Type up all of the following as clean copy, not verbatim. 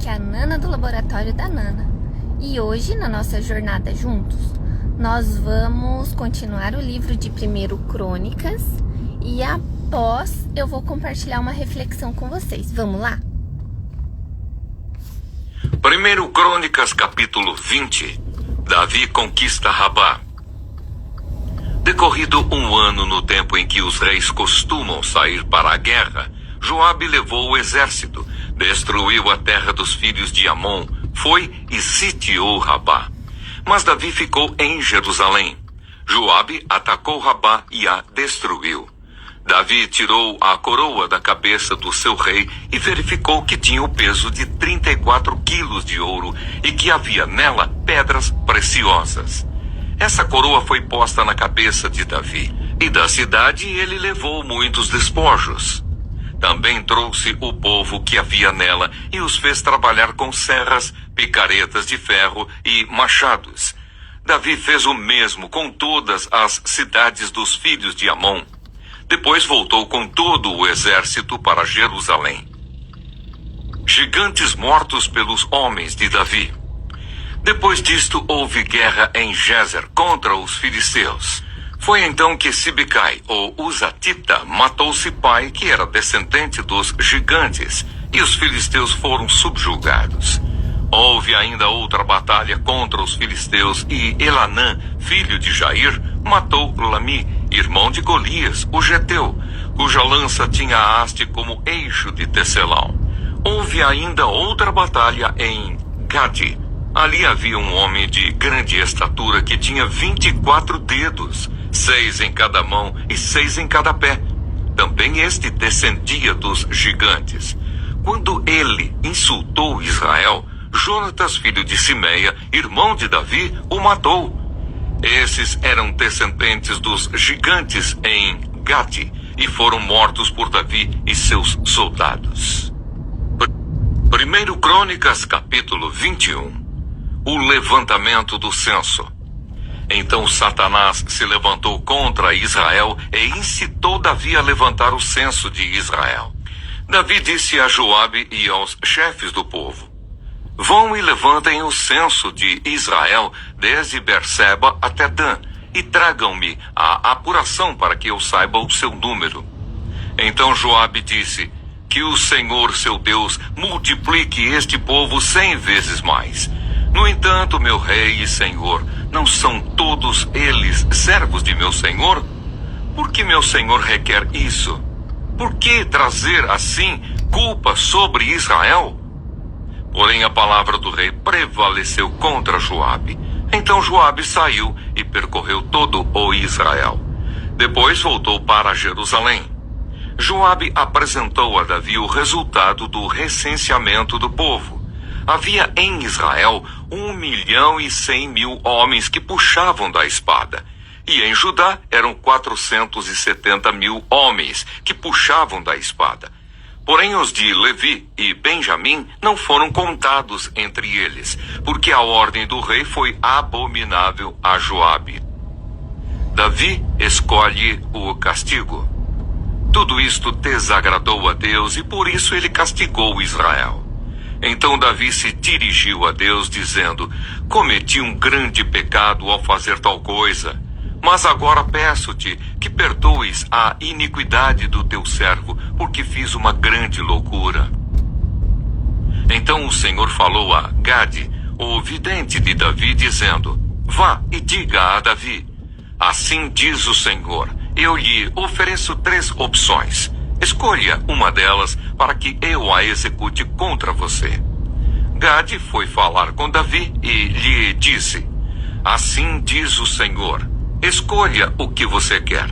aqui é a Nana do Laboratório da Nana. E hoje, na nossa jornada juntos, nós vamos continuar o livro de 1 Crônicas e após eu vou compartilhar uma reflexão com vocês. Vamos lá? 1 Crônicas, capítulo 20. Davi conquista Rabá. Decorrido um ano no tempo em que os reis costumam sair para a guerra, Joabe levou o exército, destruiu a terra dos filhos de Amon, foi e sitiou Rabá. Mas Davi ficou em Jerusalém. Joabe atacou Rabá e a destruiu. Davi tirou a coroa da cabeça do seu rei e verificou que tinha o peso de 34 quilos de ouro e que havia nela pedras preciosas. Essa coroa foi posta na cabeça de Davi, e da cidade ele levou muitos despojos. Também trouxe o povo que havia nela e os fez trabalhar com serras, picaretas de ferro e machados. Davi fez o mesmo com todas as cidades dos filhos de Amon. Depois voltou com todo o exército para Jerusalém. Gigantes mortos pelos homens de Davi. Depois disto houve guerra em Gézer contra os filisteus. Foi então que Sibecai, ou Uzatita, matou Sipai, que era descendente dos gigantes, e os filisteus foram subjugados. Houve ainda outra batalha contra os filisteus, e Elanã, filho de Jair, matou Lami, irmão de Golias, o Geteu, cuja lança tinha a haste como eixo de tecelão. Houve ainda outra batalha em Gade. Ali havia um homem de grande estatura que tinha 24 dedos, 6 em cada mão e 6 em cada pé. Também este descendia dos gigantes. Quando ele insultou Israel, Jonatas, filho de Simeia, irmão de Davi, o matou. Esses eram descendentes dos gigantes em Gade e foram mortos por Davi e seus soldados. 1 Crônicas, capítulo 21. O levantamento do censo. Então Satanás se levantou contra Israel e incitou Davi a levantar o censo de Israel. Davi disse a Joabe e aos chefes do povo: vão e levantem o censo de Israel desde Berseba até Dan, e tragam-me a apuração para que eu saiba o seu número. Então Joabe disse: que o Senhor, seu Deus, multiplique este povo 100 vezes mais. No entanto, meu rei e senhor, não são todos eles servos de meu senhor? Por que meu senhor requer isso? Por que trazer assim culpa sobre Israel? Porém a palavra do rei prevaleceu contra Joabe. Então Joabe saiu e percorreu todo o Israel. Depois voltou para Jerusalém. Joabe apresentou a Davi o resultado do recenseamento do povo. Havia em Israel 1.100.000 homens que puxavam da espada. E em Judá eram 470.000 homens que puxavam da espada. Porém os de Levi e Benjamim não foram contados entre eles, porque a ordem do rei foi abominável a Joabe. Davi escolhe o castigo. Tudo isto desagradou a Deus e por isso ele castigou Israel. Então Davi se dirigiu a Deus dizendo: cometi um grande pecado ao fazer tal coisa, mas agora peço-te que perdoes a iniquidade do teu servo, porque fiz uma grande loucura. Então o Senhor falou a Gade, o vidente de Davi, dizendo: vá e diga a Davi: assim diz o Senhor, eu lhe ofereço 3 opções. Escolha uma delas para que eu a execute contra você. Gade foi falar com Davi e lhe disse: assim diz o Senhor, escolha o que você quer.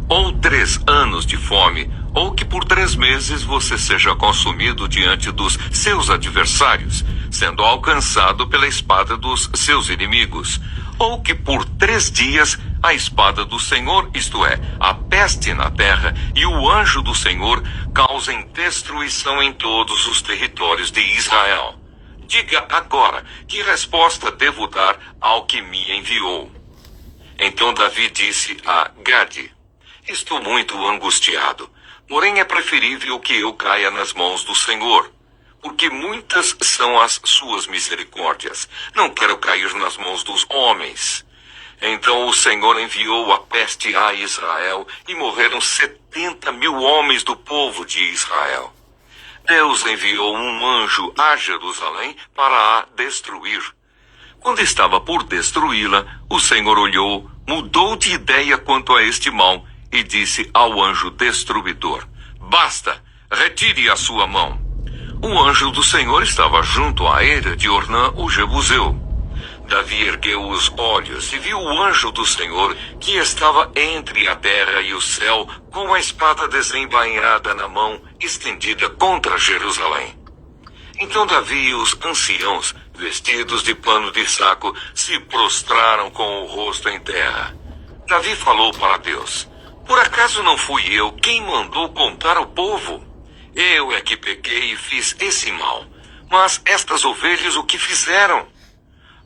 Ou 3 anos de fome, ou que por 3 meses você seja consumido diante dos seus adversários, sendo alcançado pela espada dos seus inimigos. Ou que por 3 dias a espada do Senhor, isto é, a peste na terra, e o anjo do Senhor causem destruição em todos os territórios de Israel. Diga agora, que resposta devo dar ao que me enviou? Então Davi disse a Gade: estou muito angustiado, porém é preferível que eu caia nas mãos do Senhor. porque muitas são as suas misericórdias. Não quero cair nas mãos dos homens. Então o Senhor enviou a peste a Israel e morreram 70.000 homens do povo de Israel. Deus enviou um anjo a Jerusalém para a destruir. Quando estava por destruí-la, o Senhor olhou, mudou de ideia quanto a este mal e disse ao anjo destruidor: Basta, retire a sua mão. O anjo do Senhor estava junto à eira de Ornã, o Jebuseu. Davi ergueu os olhos e viu o anjo do Senhor que estava entre a terra e o céu com a espada desembainhada na mão, estendida contra Jerusalém. Então Davi e os anciãos, vestidos de pano de saco, se prostraram com o rosto em terra. Davi falou para Deus: Por acaso não fui eu quem mandou contar ao povo? Eu é que pequei e fiz esse mal. Mas estas ovelhas o que fizeram?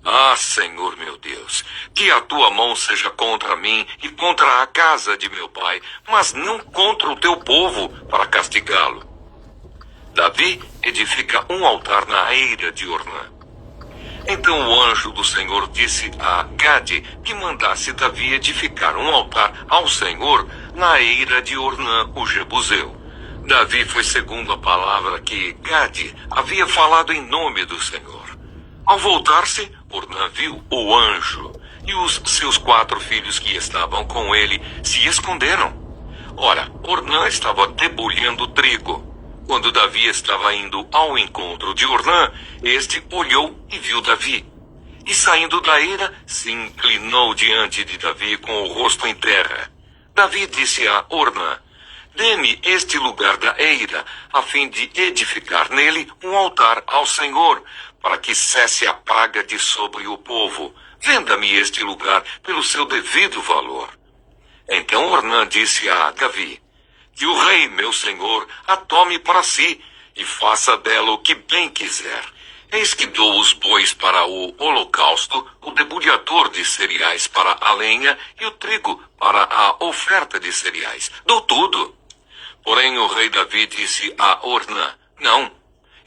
Ah, Senhor meu Deus, que a tua mão seja contra mim e contra a casa de meu pai, mas não contra o teu povo, para castigá-lo. Davi edifica um altar na eira de Ornã. Então o anjo do Senhor disse a Gade que mandasse Davi edificar um altar ao Senhor na eira de Ornã, o Jebuseu. Davi foi segundo a palavra que Gade havia falado em nome do Senhor. Ao voltar-se, Ornã viu o anjo, e os seus 4 filhos que estavam com ele se esconderam. Ora, Ornã estava debulhando trigo. Quando Davi estava indo ao encontro de Ornã, este olhou e viu Davi. E saindo da eira, se inclinou diante de Davi com o rosto em terra. Davi disse a Ornã: Dê-me este lugar da eira, a fim de edificar nele um altar ao Senhor, para que cesse a praga de sobre o povo. Venda-me este lugar pelo seu devido valor. Então Ornã disse a Davi: Que o rei, meu senhor, a tome para si, e faça dela o que bem quiser. Eis que dou os bois para o holocausto, o debulhador de cereais para a lenha e o trigo para a oferta de cereais. Dou tudo. Porém o rei Davi disse a Ornã: Não,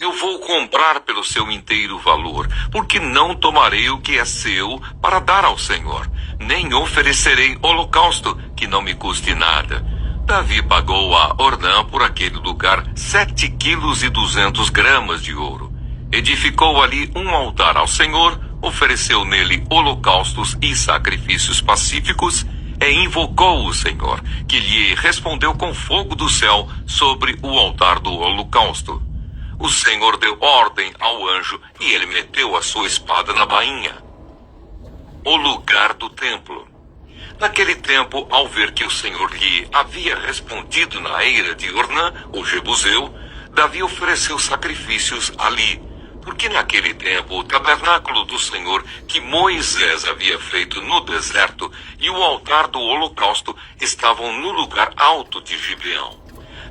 eu vou comprar pelo seu inteiro valor, porque não tomarei o que é seu para dar ao Senhor, nem oferecerei holocausto que não me custe nada. Davi pagou a Ornã por aquele lugar 7,2 quilos de ouro. Edificou ali um altar ao Senhor, ofereceu nele holocaustos e sacrifícios pacíficos, e invocou o Senhor, que lhe respondeu com fogo do céu sobre o altar do holocausto. O Senhor deu ordem ao anjo e ele meteu a sua espada na bainha. O lugar do templo. Naquele tempo, ao ver que o Senhor lhe havia respondido na eira de Ornã, o Jebuseu, Davi ofereceu sacrifícios ali, porque naquele tempo o tabernáculo do Senhor que Moisés havia feito no deserto e o altar do holocausto estavam no lugar alto de Gibeão.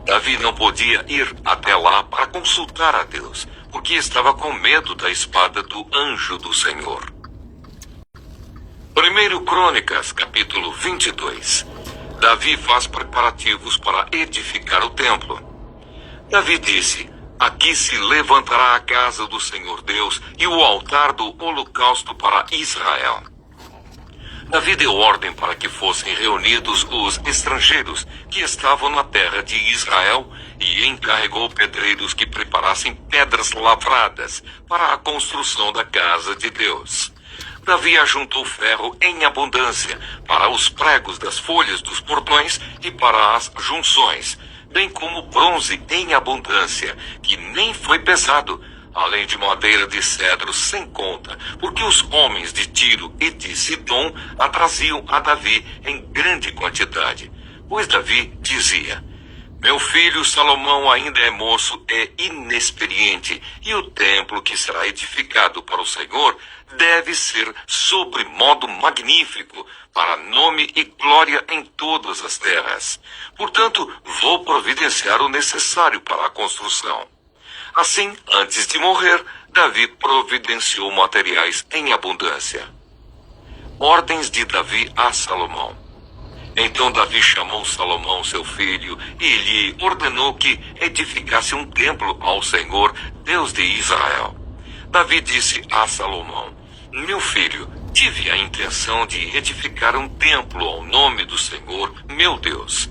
Davi não podia ir até lá para consultar a Deus, porque estava com medo da espada do anjo do Senhor. 1 Crônicas, capítulo 22. Davi faz preparativos para edificar o templo. Davi disse: Aqui se levantará a casa do Senhor Deus e o altar do holocausto para Israel. Davi deu ordem para que fossem reunidos os estrangeiros que estavam na terra de Israel e encarregou pedreiros que preparassem pedras lavradas para a construção da casa de Deus. Davi ajuntou ferro em abundância para os pregos das folhas dos portões e para as junções, bem como bronze em abundância, que nem foi pesado, além de madeira de cedro sem conta, porque os homens de Tiro e de Sidom a traziam a Davi em grande quantidade. Pois Davi dizia: Meu filho Salomão ainda é moço e inexperiente, e o templo que será edificado para o Senhor deve ser sobremodo magnífico, para nome e glória em todas as terras. Portanto, vou providenciar o necessário para a construção. Assim, antes de morrer, Davi providenciou materiais em abundância. Ordens de Davi a Salomão. Então Davi chamou Salomão, seu filho, e lhe ordenou que edificasse um templo ao Senhor, Deus de Israel. Davi disse a Salomão: meu filho, tive a intenção de edificar um templo ao nome do Senhor, meu Deus.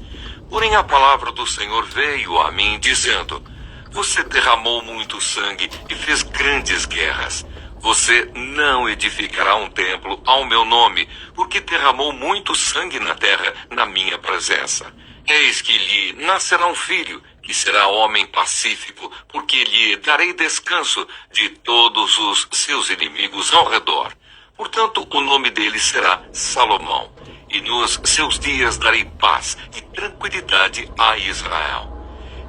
Porém a palavra do Senhor veio a mim, dizendo: você derramou muito sangue e fez grandes guerras. Você não edificará um templo ao meu nome, porque derramou muito sangue na terra na minha presença. Eis que lhe nascerá um filho, que será homem pacífico, porque lhe darei descanso de todos os seus inimigos ao redor. Portanto, o nome dele será Salomão, e nos seus dias darei paz e tranquilidade a Israel.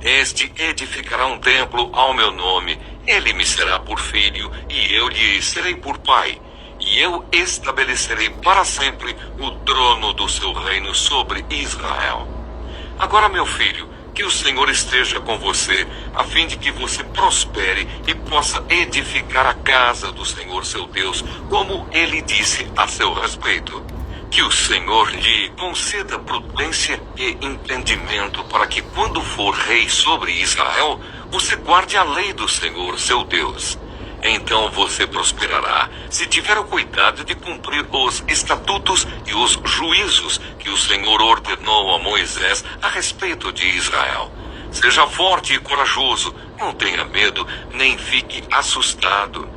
Este edificará um templo ao meu nome, ele me será por filho, e eu lhe serei por pai. E eu estabelecerei para sempre o trono do seu reino sobre Israel. Agora, meu filho, que o Senhor esteja com você, a fim de que você prospere e possa edificar a casa do Senhor seu Deus, como ele disse a seu respeito. Que o Senhor lhe conceda prudência e entendimento para que, quando for rei sobre Israel, você guarde a lei do Senhor seu Deus. Então você prosperará, se tiver o cuidado de cumprir os estatutos e os juízos que o Senhor ordenou a Moisés a respeito de Israel. Seja forte e corajoso, não tenha medo, nem fique assustado.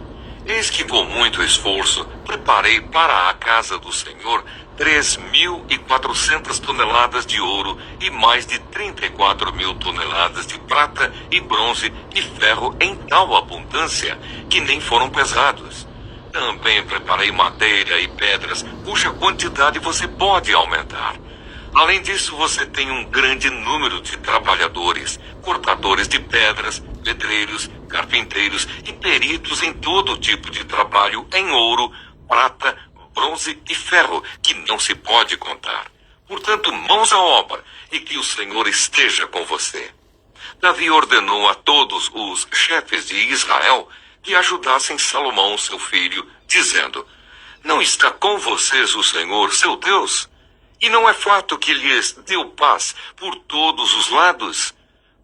Eis que com muito esforço preparei para a casa do Senhor 3.400 toneladas de ouro e mais de 34.000 toneladas de prata e bronze e ferro em tal abundância que nem foram pesados. Também preparei madeira e pedras, cuja quantidade você pode aumentar. Além disso, você tem um grande número de trabalhadores, cortadores de pedras, pedreiros, carpinteiros e peritos em todo tipo de trabalho em ouro, prata, bronze e ferro, que não se pode contar. Portanto, mãos à obra, e que o Senhor esteja com você. Davi ordenou a todos os chefes de Israel que ajudassem Salomão, seu filho, dizendo: não está com vocês o Senhor, seu Deus? E não é fato que lhes deu paz por todos os lados?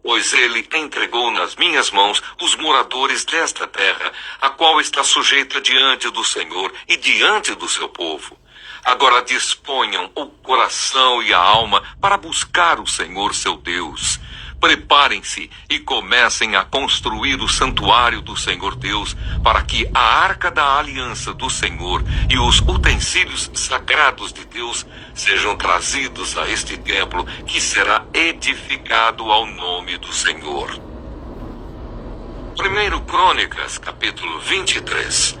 Pois ele entregou nas minhas mãos os moradores desta terra, a qual está sujeita diante do Senhor e diante do seu povo. Agora disponham o coração e a alma para buscar o Senhor seu Deus. Preparem-se e comecem a construir o santuário do Senhor Deus, para que a arca da aliança do Senhor e os utensílios sagrados de Deus sejam trazidos a este templo, que será edificado ao nome do Senhor. 1 Crônicas, capítulo 23.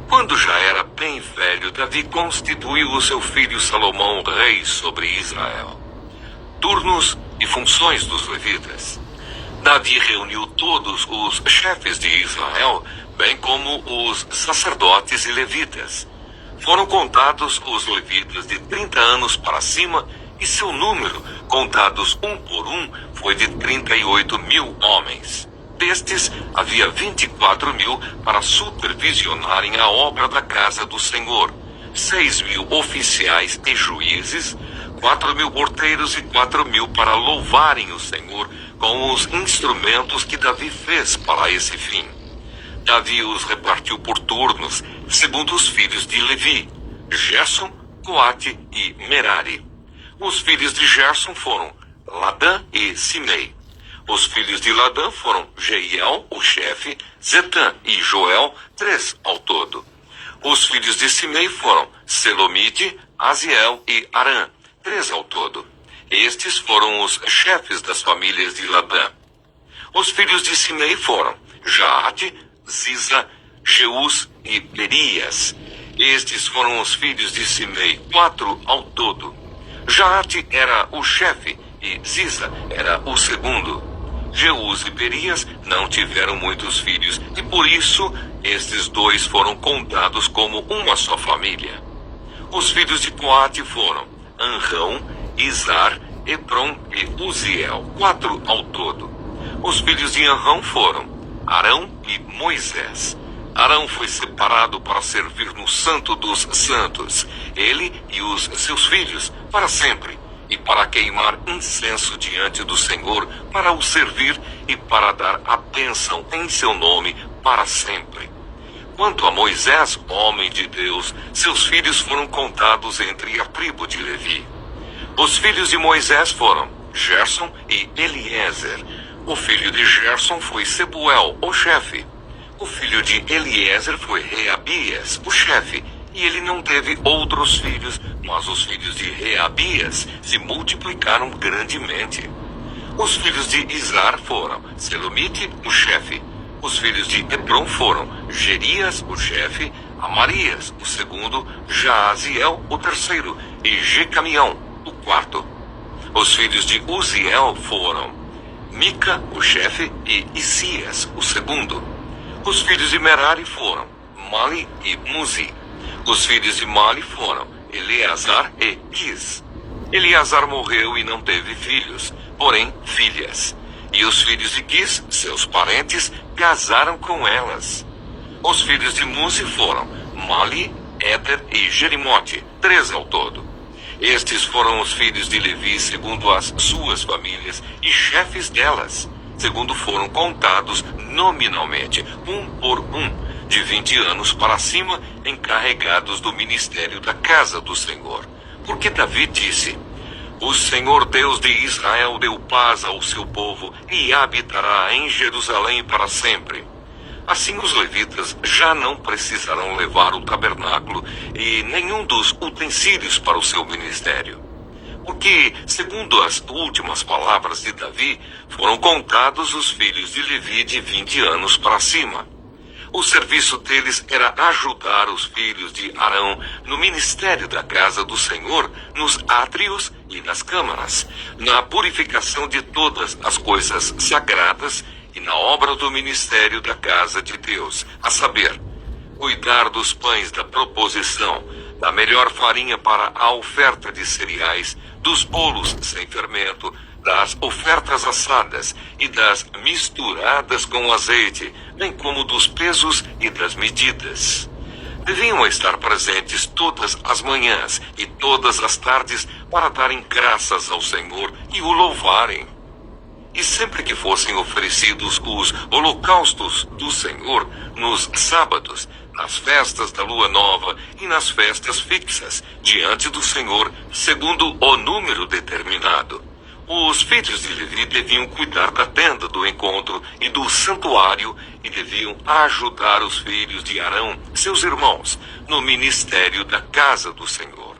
Quando já era bem velho, Davi constituiu o seu filho Salomão rei sobre Israel. Turnos e funções dos levitas. Davi reuniu todos os chefes de Israel, bem como os sacerdotes e levitas. Foram contados os levitas de 30 anos para cima, e seu número, contados um por um, foi de 38.000 homens. Destes, havia 24.000 para supervisionarem a obra da casa do Senhor, 6.000 oficiais e juízes, 4.000 porteiros e 4.000 para louvarem o Senhor com os instrumentos que Davi fez para esse fim. Davi os repartiu por turnos, segundo os filhos de Levi: Gerson, Coate e Merari. Os filhos de Gerson foram Ladã e Simei. Os filhos de Ladã foram Jeiel, o chefe, Zetã e Joel, 3 ao todo. Os filhos de Simei foram Selomite, Aziel e Arã, 3 ao todo. Estes foram os chefes das famílias de Ladã. Os filhos de Simei foram Jaate, Ziza, Jeus e Berias. Estes foram os filhos de Simei, 4 ao todo. Jaate era o chefe e Ziza era o segundo. Jeus e Berias não tiveram muitos filhos, e por isso estes dois foram contados como uma só família. Os filhos de Coate foram Anrão, Izar, Hebron e Uziel, 4 ao todo. Os filhos de Anrão foram Arão e Moisés. Arão foi separado para servir no Santo dos Santos, ele e os seus filhos para sempre, e para queimar incenso diante do Senhor, para o servir e para dar a bênção em seu nome para sempre. Quanto a Moisés, homem de Deus, seus filhos foram contados entre a tribo de Levi. Os filhos de Moisés foram Gerson e Eliezer. O filho de Gerson foi Sebuel, o chefe. O filho de Eliezer foi Reabias, o chefe. E ele não teve outros filhos, mas os filhos de Reabias se multiplicaram grandemente. Os filhos de Izar foram Selomite, o chefe. Os filhos de Hebron foram Gerias, o chefe, Amarias, o segundo, Jaaziel, o terceiro, e Jecamião, o quarto. Os filhos de Uziel foram Mica, o chefe, e Isias, o segundo. Os filhos de Merari foram Mali e Muzi. Os filhos de Mali foram Eleazar e Quis. Eleazar morreu e não teve filhos, porém filhas. E os filhos de Quis, seus parentes, casaram com elas. Os filhos de Muzi foram Mali, Éder e Jerimote, 3 ao todo. Estes foram os filhos de Levi segundo as suas famílias e chefes delas, segundo foram contados nominalmente, um por um, de 20 anos para cima, encarregados do ministério da casa do Senhor. Porque Davi disse: o Senhor Deus de Israel deu paz ao seu povo e habitará em Jerusalém para sempre. Assim os levitas já não precisarão levar o tabernáculo e nenhum dos utensílios para o seu ministério. Porque, segundo as últimas palavras de Davi, foram contados os filhos de Levi de 20 anos para cima. O serviço deles era ajudar os filhos de Arão no ministério da casa do Senhor, nos átrios e nas câmaras, na purificação de todas as coisas sagradas e na obra do ministério da casa de Deus, a saber, cuidar dos pães da proposição, da melhor farinha para a oferta de cereais, dos bolos sem fermento, das ofertas assadas e das misturadas com azeite, bem como dos pesos e das medidas. Deviam estar presentes todas as manhãs e todas as tardes para darem graças ao Senhor e o louvarem. E sempre que fossem oferecidos os holocaustos do Senhor nos sábados, nas festas da lua nova e nas festas fixas, diante do Senhor, segundo o número determinado. Os filhos de Levi deviam cuidar da tenda do encontro e do santuário e deviam ajudar os filhos de Arão, seus irmãos, no ministério da casa do Senhor.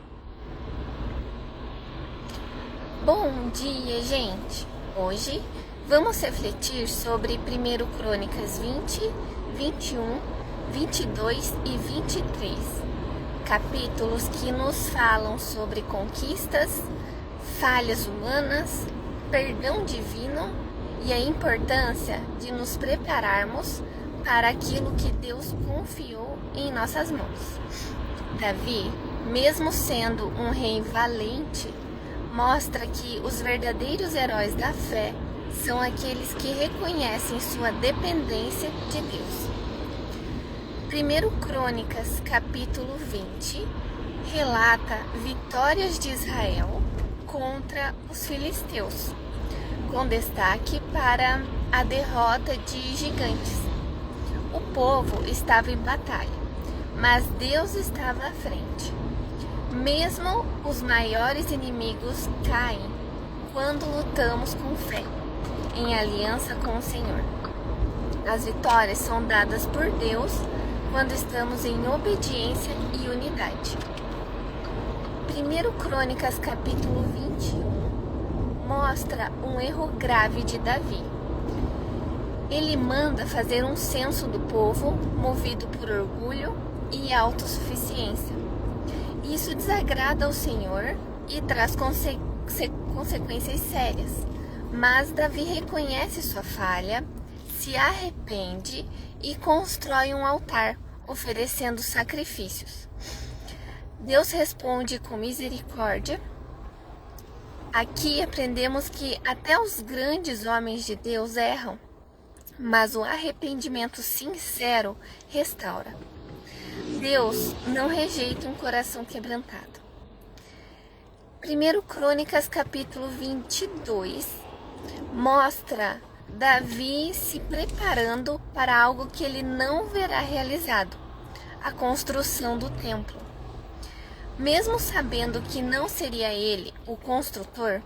Bom dia, gente! Hoje vamos refletir sobre 1 Crônicas 20, 21, 22 e 23, capítulos que nos falam sobre conquistas, falhas humanas, perdão divino e a importância de nos prepararmos para aquilo que Deus confiou em nossas mãos. Davi, mesmo sendo um rei valente, mostra que os verdadeiros heróis da fé são aqueles que reconhecem sua dependência de Deus. 1 Crônicas, capítulo 20, relata vitórias de Israel contra os filisteus, com destaque para a derrota de gigantes. O povo estava em batalha, mas Deus estava à frente. Mesmo os maiores inimigos caem quando lutamos com fé, em aliança com o Senhor. As vitórias são dadas por Deus quando estamos em obediência e unidade. 1 Crônicas capítulo 21 mostra um erro grave de Davi. Ele manda fazer um censo do povo movido por orgulho e autossuficiência. Isso desagrada ao Senhor e traz consequências sérias. Mas Davi reconhece sua falha, se arrepende e constrói um altar, oferecendo sacrifícios. Deus responde com misericórdia. Aqui aprendemos que até os grandes homens de Deus erram, mas o arrependimento sincero restaura. Deus não rejeita um coração quebrantado. 1 Crônicas capítulo 22 mostra Davi se preparando para algo que ele não verá realizado, a construção do templo. Mesmo sabendo que não seria ele o construtor,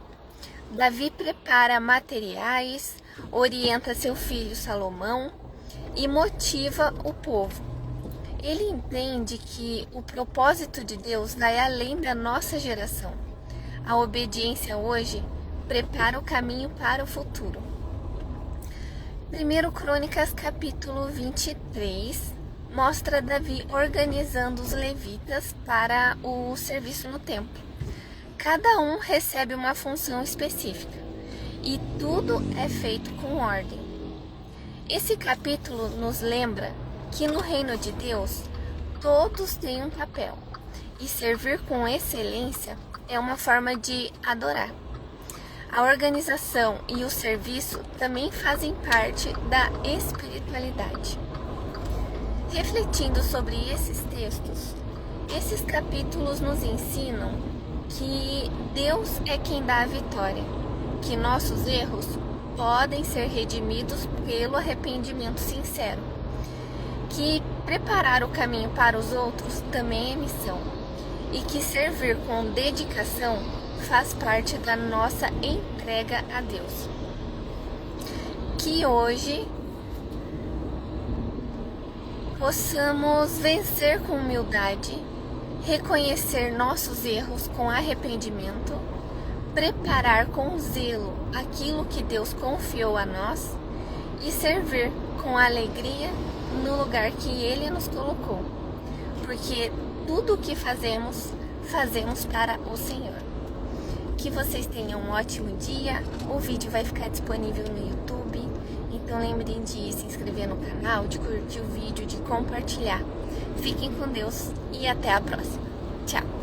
Davi prepara materiais, orienta seu filho Salomão e motiva o povo. Ele entende que o propósito de Deus vai além da nossa geração. A obediência hoje prepara o caminho para o futuro. 1 Crônicas capítulo 23 mostra Davi organizando os levitas para o serviço no templo. Cada um recebe uma função específica e tudo é feito com ordem. Esse capítulo nos lembra que no reino de Deus todos têm um papel e servir com excelência é uma forma de adorar. A organização e o serviço também fazem parte da espiritualidade. Refletindo sobre esses textos, esses capítulos nos ensinam que Deus é quem dá a vitória, que nossos erros podem ser redimidos pelo arrependimento sincero, que preparar o caminho para os outros também é missão, e que servir com dedicação faz parte da nossa entrega a Deus. Que hoje possamos vencer com humildade, reconhecer nossos erros com arrependimento, preparar com zelo aquilo que Deus confiou a nós e servir com alegria no lugar que Ele nos colocou, porque tudo o que fazemos, fazemos para o Senhor. Que vocês tenham um ótimo dia. O vídeo vai ficar disponível no YouTube, então lembrem de se inscrever no canal, de curtir o vídeo, de compartilhar. Fiquem com Deus e até a próxima. Tchau!